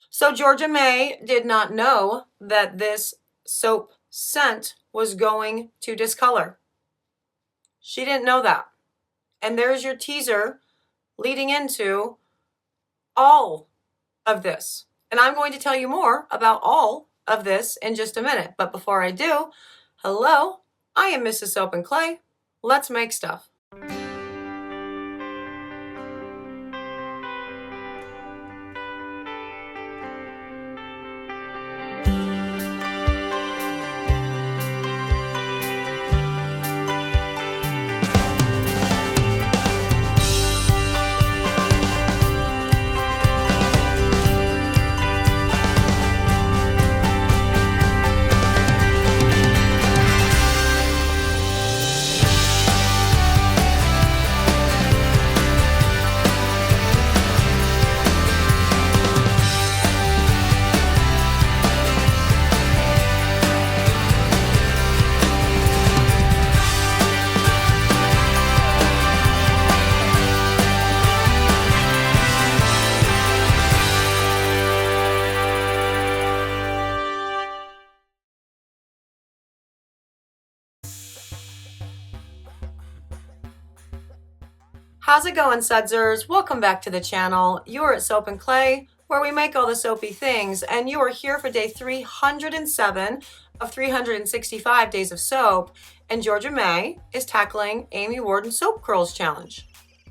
So Georgia May did not know that this soap scent was going to discolor. She didn't know that. And there's your teaser leading into all of this. And I'm going to tell you more about all of this in just a minute. But before I do, hello, I am Mrs. Soap and Clay. Let's make stuff. How's it going, Sudsers? Welcome back to the channel. You are at Soap and Clay, where we make all the soapy things, and you are here for day 307 of 365 days of soap, and Georgia May is tackling Amy Warden's Soap Curls Challenge.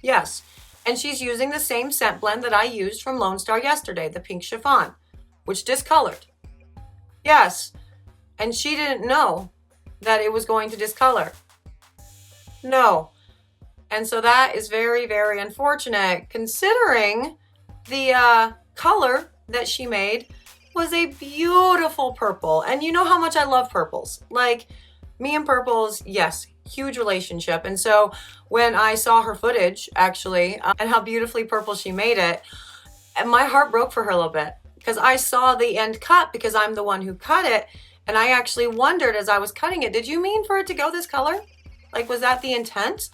Yes, and she's using the same scent blend that I used from LoneStar yesterday, the pink chiffon, which discolored. Yes, and she didn't know that it was going to discolor. No. And so that is very, very unfortunate, considering the color that she made was a beautiful purple. And you know how much I love purples. Like, me and purples, yes, huge relationship. And so when I saw her footage, actually, and how beautifully purple she made it, and my heart broke for her a little bit. Because I saw the end cut, because I'm the one who cut it. And I actually wondered as I was cutting it, did you mean for it to go this color? Like, was that the intent?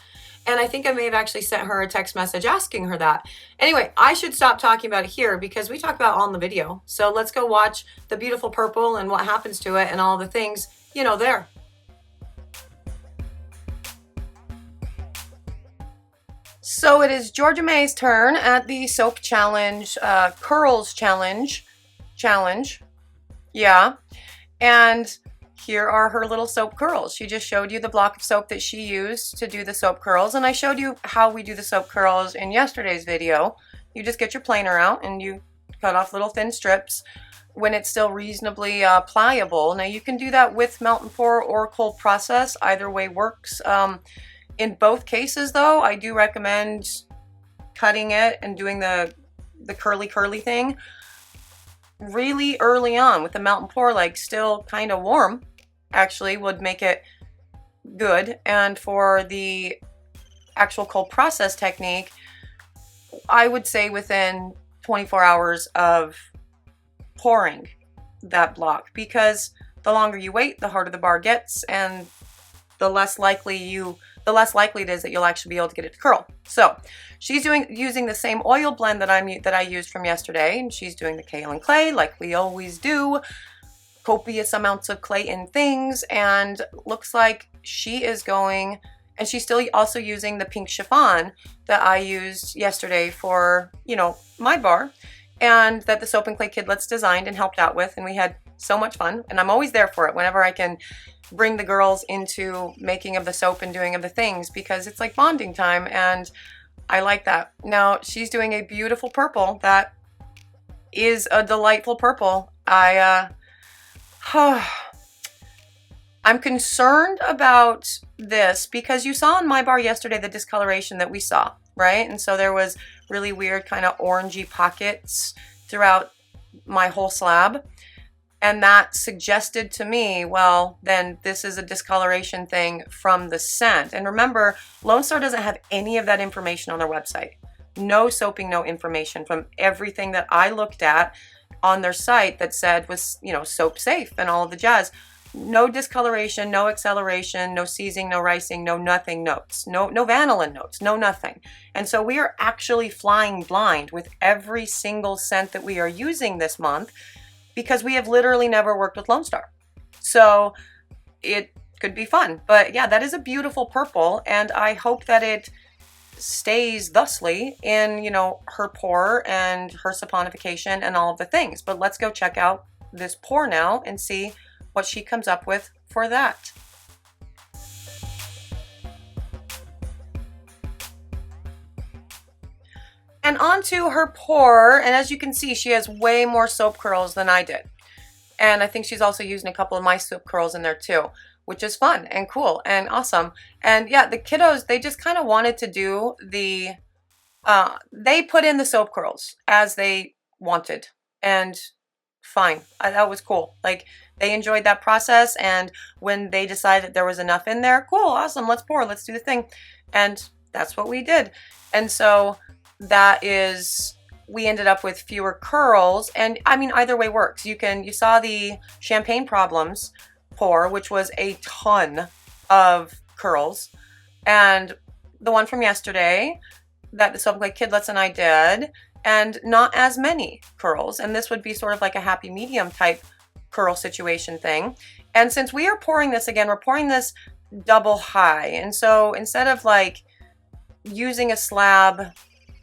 And I think I may have actually sent her a text message asking her that. Anyway, I should stop talking about it here because we talk about it all in the video. So let's go watch the beautiful purple and what happens to it and all the things, you know, there. So it is Georgia May's turn at the soap challenge, curls challenge. Yeah. And here are her little soap curls. She just showed you the block of soap that she used to do the soap curls, and I showed you how we do the soap curls in yesterday's video. You just get your planer out and you cut off little thin strips when it's still reasonably pliable. Now you can do that with melt and pour or cold process. Either way works. In both cases though, I do recommend cutting it and doing the curly thing really early on with the melt and pour, like still kind of warm, actually would make it good. And for the actual cold process technique, I would say within 24 hours of pouring that block, because the longer you wait, the harder the bar gets, and the less likely it is that you'll actually be able to get it to curl. So she's using the same oil blend that I used from yesterday, and she's doing the kale and clay like we always do. Copious amounts of clay in things, and looks like she is going, and she's still also using the pink chiffon that I used yesterday for, you know, my bar, and that the Soap and Clay Kidlets designed and helped out with, and we had so much fun, and I'm always there for it whenever I can bring the girls into making of the soap and doing of the things, because it's like bonding time, and I like that. Now she's doing a beautiful purple that is a delightful purple. I'm concerned about this because you saw in my bar yesterday the discoloration that we saw, right? And so there was really weird kind of orangey pockets throughout my whole slab. And that suggested to me, well, then this is a discoloration thing from the scent. And remember, LoneStar doesn't have any of that information on their website. No soaping, no information. From everything that I looked at on their site that said was, you know, soap safe and all of the jazz. No discoloration, no acceleration, no seizing, no ricing, no nothing notes, no vanillin notes, no nothing. And so we are actually flying blind with every single scent that we are using this month because we have literally never worked with LoneStar. So it could be fun. But yeah, that is a beautiful purple, and I hope that it stays thusly in, you know, her pour and her saponification and all of the things. But let's go check out this pour now and see what she comes up with for that. And onto her pour, and as you can see, she has way more soap curls than I did. And I think she's also using a couple of my soap curls in there too, which is fun and cool and awesome. And yeah, the kiddos, they just kind of wanted to do the, they put in the soap curls as they wanted, and fine. That was cool. Like, they enjoyed that process, and when they decided there was enough in there, cool, awesome, let's pour, let's do the thing. And that's what we did. And so that is, we ended up with fewer curls, and I mean, either way works. You saw the Champagne Problems pour, which was a ton of curls, and the one from yesterday that the Soap Like Kidlets and I did, and not as many curls, and this would be sort of like a happy medium type curl situation thing. And since we are pouring this again, we're pouring this double high, and so instead of like using a slab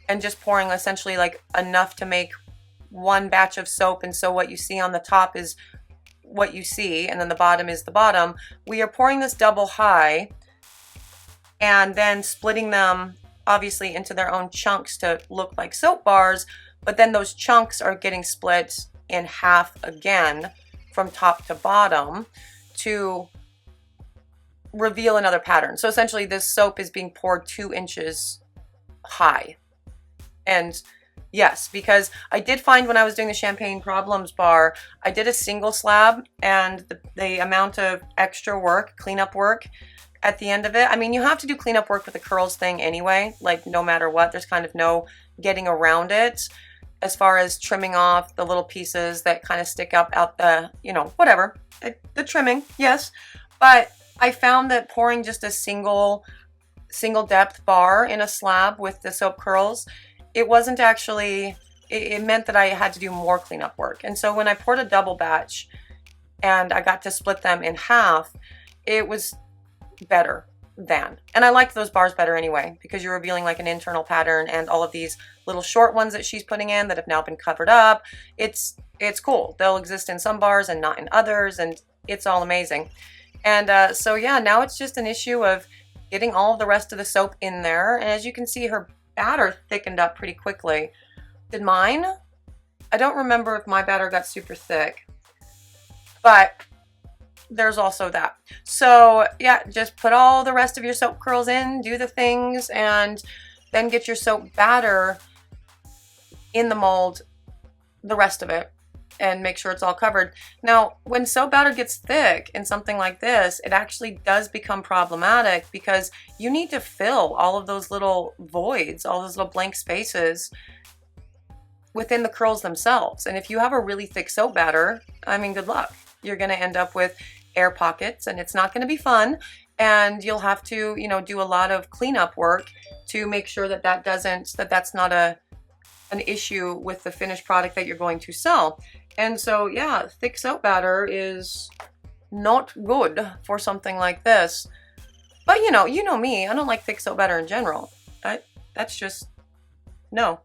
and just pouring essentially like enough to make one batch of soap, and so what you see on the top is what you see and then the bottom is the bottom, we are pouring this double high and then splitting them obviously into their own chunks to look like soap bars, but then those chunks are getting split in half again from top to bottom to reveal another pattern. So essentially this soap is being poured 2 inches high. And yes, because I did find when I was doing the Champagne Problems bar, I did a single slab, and the amount of extra work, cleanup work at the end of it, I mean, you have to do cleanup work with the curls thing anyway, like no matter what, there's kind of no getting around it as far as trimming off the little pieces that kind of stick up out the, you know, whatever, the trimming, yes. But I found that pouring just a single depth bar in a slab with the soap curls, it wasn't actually, it meant that I had to do more cleanup work. And so when I poured a double batch and I got to split them in half, it was better than. And I liked those bars better anyway, because you're revealing like an internal pattern, and all of these little short ones that she's putting in that have now been covered up. It's cool. They'll exist in some bars and not in others, and it's all amazing. And so yeah, now it's just an issue of getting all of the rest of the soap in there. And as you can see, her batter thickened up pretty quickly. Did mine? I don't remember if my batter got super thick, but there's also that. So yeah, just put all the rest of your soap curls in, do the things, and then get your soap batter in the mold, the rest of it, and make sure it's all covered. Now, when soap batter gets thick in something like this, it actually does become problematic, because you need to fill all of those little voids, all those little blank spaces within the curls themselves. And if you have a really thick soap batter, I mean, good luck. You're going to end up with air pockets, and it's not going to be fun. And you'll have to, you know, do a lot of cleanup work to make sure that that's not an issue with the finished product that you're going to sell. And so yeah, thick soap batter is not good for something like this. But you know me, I don't like thick soap batter in general. That's just no.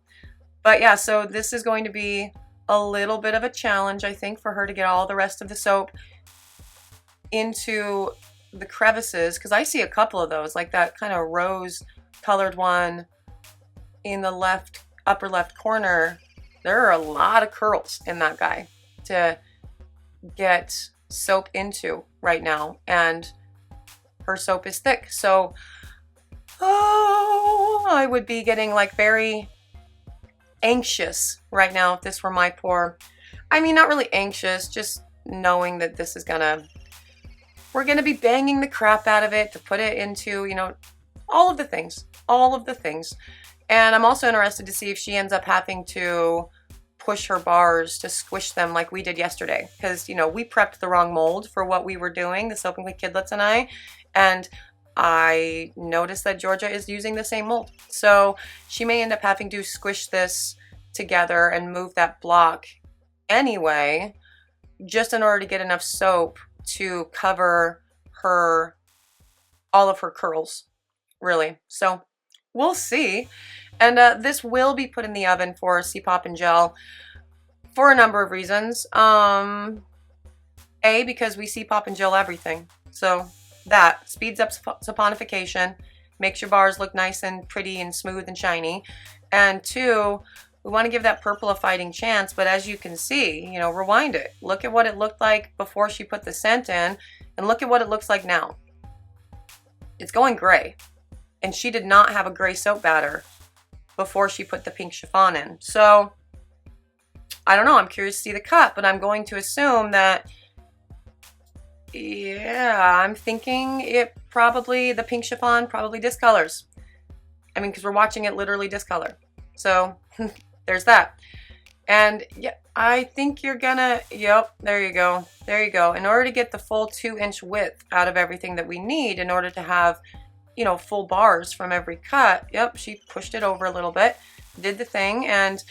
But yeah, so this is going to be a little bit of a challenge, I think, for her to get all the rest of the soap into the crevices, because I see a couple of those, like that kind of rose colored one in the upper left corner. There are a lot of curls in that guy to get soap into right now, and her soap is thick. So I would be getting like very anxious right now if this were my pour. I mean, not really anxious, just knowing that this is we're gonna be banging the crap out of it to put it into, you know, all of the things. And I'm also interested to see if she ends up having to push her bars to squish them like we did yesterday. Because, you know, we prepped the wrong mold for what we were doing, the Soap and Quick Kidlets and I. And I noticed that Georgia is using the same mold. So she may end up having to squish this together and move that block anyway, just in order to get enough soap to cover her, all of her curls, really. So we'll see. And this will be put in the oven for C-Pop and Gel for a number of reasons. A, because we C-Pop and Gel everything. So that speeds up saponification, makes your bars look nice and pretty and smooth and shiny. And 2, we want to give that purple a fighting chance, but as you can see, you know, rewind it. Look at what it looked like before she put the scent in, and look at what it looks like now. It's going gray. And she did not have a gray soap batter before she put the pink chiffon in. So, I don't know, I'm curious to see the cut, but I'm going to assume that, yeah, I'm thinking it probably, the pink chiffon probably discolors. I mean, because we're watching it literally discolor. So, there's that. And yeah, I think you're gonna, yep, there you go. There you go. In order to get the full 2-inch width out of everything that we need in order to have, you know, full bars from every cut. Yep, she pushed it over a little bit, did the thing, and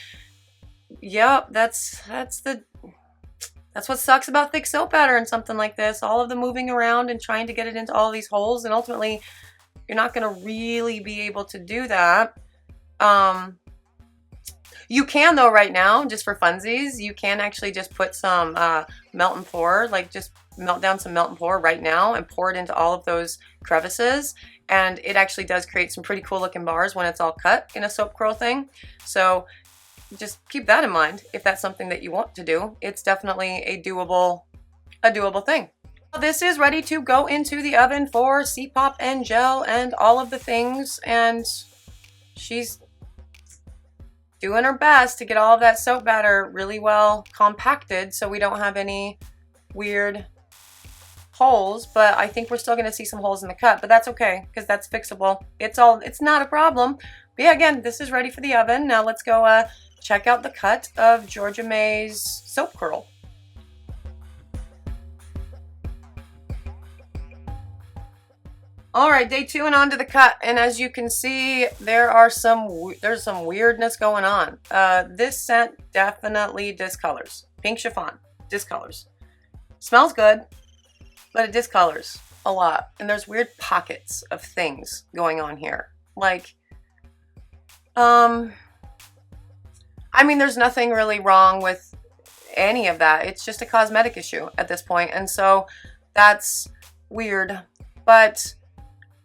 yep, that's what sucks about thick soap batter and something like this. All of the moving around and trying to get it into all these holes, and ultimately you're not going to really be able to do that. You can though right now, just for funsies, you can actually just put some melt and pour, like just melt down some melt and pour right now and pour it into all of those crevices. And it actually does create some pretty cool looking bars when it's all cut in a soap curl thing. So just keep that in mind if that's something that you want to do. It's definitely a doable thing. This is ready to go into the oven for C-Pop and Gel and all of the things. And she's doing her best to get all of that soap batter really well compacted so we don't have any weird holes, but I think we're still going to see some holes in the cut, but that's okay because that's fixable. It's not a problem. But yeah, again, this is ready for the oven. Now let's go check out the cut of Georgia May's soap curl. All right, day 2 and on to the cut, and as you can see, there's some weirdness going on. This scent definitely discolors. Pink chiffon discolors. Smells good, but it discolors a lot, and there's weird pockets of things going on here. Like, I mean, there's nothing really wrong with any of that. It's just a cosmetic issue at this point, and so that's weird, but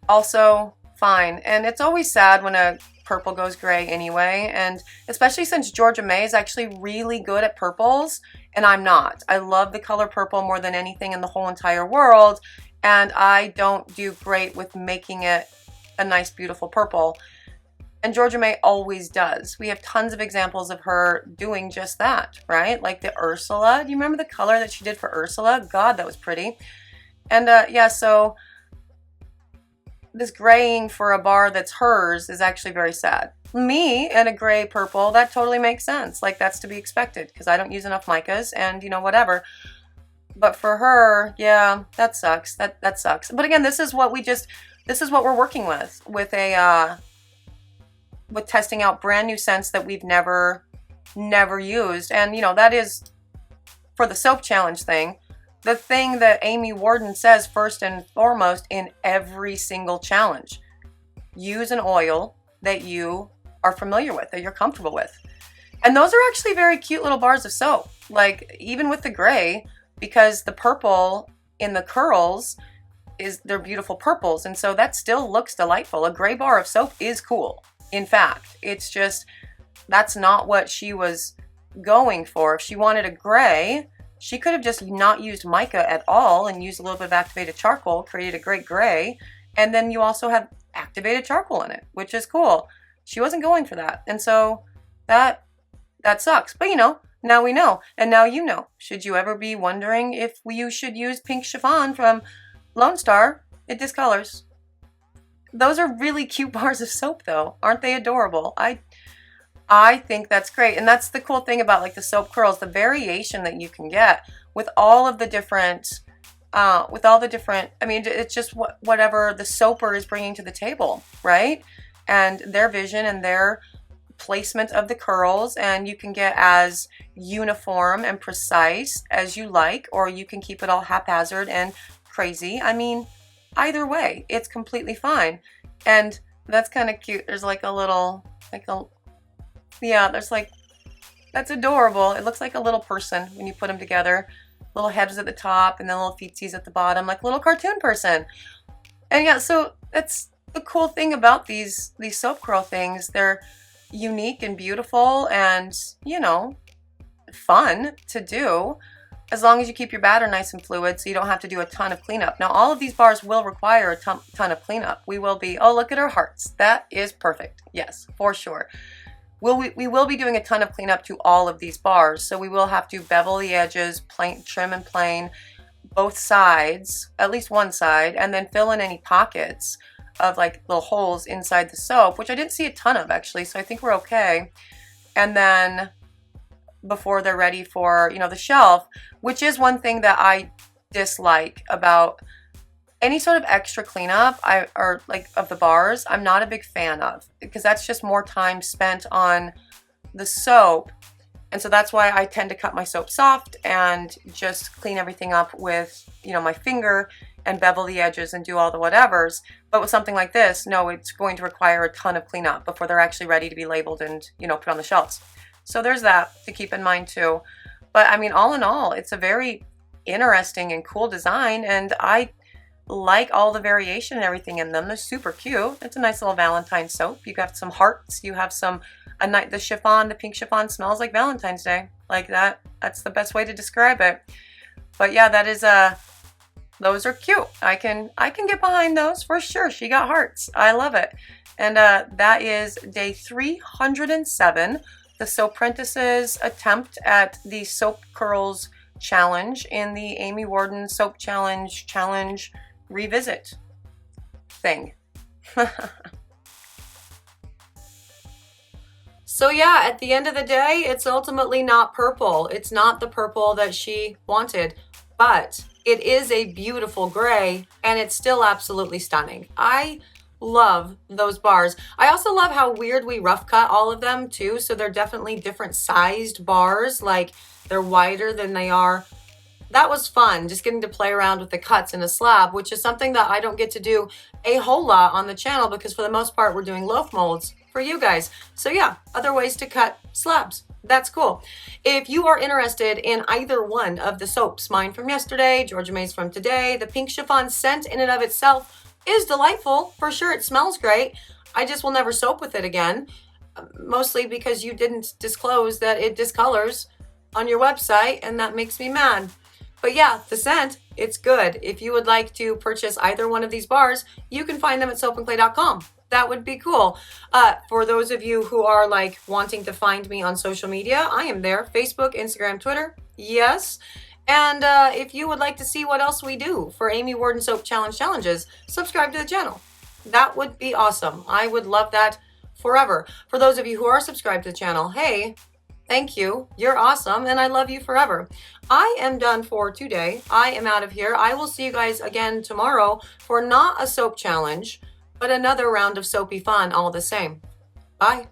also fine. And it's always sad when a purple goes gray anyway, and especially since Georgia May is actually really good at purples and I'm not. I love the color purple more than anything in the whole entire world, and I don't do great with making it a nice beautiful purple, and Georgia May always does. We have tons of examples of her doing just that, right? Like the Ursula. Do you remember the color that she did for Ursula? God, that was pretty. And yeah, so this graying for a bar that's hers is actually very sad. Me and a gray purple, that totally makes sense. Like, that's to be expected because I don't use enough micas and, you know, whatever. But for her, yeah, that sucks. That sucks. But again, this is what we're working with testing out brand new scents that we've never used. And, you know, that is for the soap challenge thing. The thing that Amy Warden says first and foremost in every single challenge. Use an oil that you are familiar with, that you're comfortable with. And those are actually very cute little bars of soap. Like, even with the gray, because the purple in the curls they're beautiful purples. And so that still looks delightful. A gray bar of soap is cool. In fact, it's just, that's not what she was going for. If she wanted a gray, she could have just not used mica at all and used a little bit of activated charcoal, created a great gray, and then you also have activated charcoal in it, which is cool. She wasn't going for that, and so that sucks. But you know, now we know, and now you know. Should you ever be wondering if you should use pink chiffon from LoneStar, it discolors. Those are really cute bars of soap though. Aren't they adorable? I think that's great. And that's the cool thing about like the soap curls, the variation that you can get with all of the different, I mean, it's just whatever the soaper is bringing to the table, right? And their vision and their placement of the curls, and you can get as uniform and precise as you like, or you can keep it all haphazard and crazy. I mean, either way, it's completely fine. And that's kind of cute. There's like a little, yeah, there's like, that's adorable. It looks like a little person when you put them together. Little heads at the top and then little feetsies at the bottom, like a little cartoon person. And yeah, so that's the cool thing about these soap curl things. They're unique and beautiful and, you know, fun to do, as long as you keep your batter nice and fluid so you don't have to do a ton of cleanup. Now, all of these bars will require a ton of cleanup. We will be, oh, look at our hearts. That is perfect. Yes, for sure. We will be doing a ton of cleanup to all of these bars, so we will have to bevel the edges, trim and plane both sides, at least one side, and then fill in any pockets of like little holes inside the soap, which I didn't see a ton of actually, so I think we're okay. And then before they're ready for, you know, the shelf, which is one thing that I dislike about any sort of extra cleanup or like of the bars, I'm not a big fan of, because that's just more time spent on the soap. And so that's why I tend to cut my soap soft and just clean everything up with, you know, my finger and bevel the edges and do all the whatevers. But with something like this, no, it's going to require a ton of cleanup before they're actually ready to be labeled and, you know, put on the shelves. So there's that to keep in mind too. But I mean, all in all, it's a very interesting and cool design, and I like all the variation and everything in them. They're super cute. It's a nice little Valentine soap. You got some hearts. You have some, the chiffon, the pink chiffon smells like Valentine's Day. Like that. That's the best way to describe it. But yeah, that is those are cute. I can get behind those for sure. She got hearts. I love it. And that is day 307. The Soaprentice's attempt at the soap curls challenge in the Amy Warden soap challenge revisit thing. So yeah, at the end of the day, it's ultimately not purple. It's not the purple that she wanted, but it is a beautiful gray, and it's still absolutely stunning. I love those bars. I also love how weird we rough cut all of them too, so they're definitely different sized bars, like they're wider than they are. That was fun, just getting to play around with the cuts in a slab, which is something that I don't get to do a whole lot on the channel, because for the most part we're doing loaf molds for you guys. So yeah, other ways to cut slabs. That's cool. If you are interested in either one of the soaps, mine from yesterday, Georgia May's from today, the pink chiffon scent in and of itself is delightful. For sure, it smells great. I just will never soap with it again, mostly because you didn't disclose that it discolors on your website, and that makes me mad. But yeah, the scent, it's good. If you would like to purchase either one of these bars, you can find them at soapandclay.com. That would be cool. For those of you who are like wanting to find me on social media, I am there. Facebook, Instagram, Twitter. Yes. And if you would like to see what else we do for Amy Warden Soap Challenge challenges, subscribe to the channel. That would be awesome. I would love that forever. For those of you who are subscribed to the channel, hey, thank you. You're awesome, and I love you forever. I am done for today. I am out of here. I will see you guys again tomorrow for not a soap challenge, but another round of soapy fun all the same. Bye.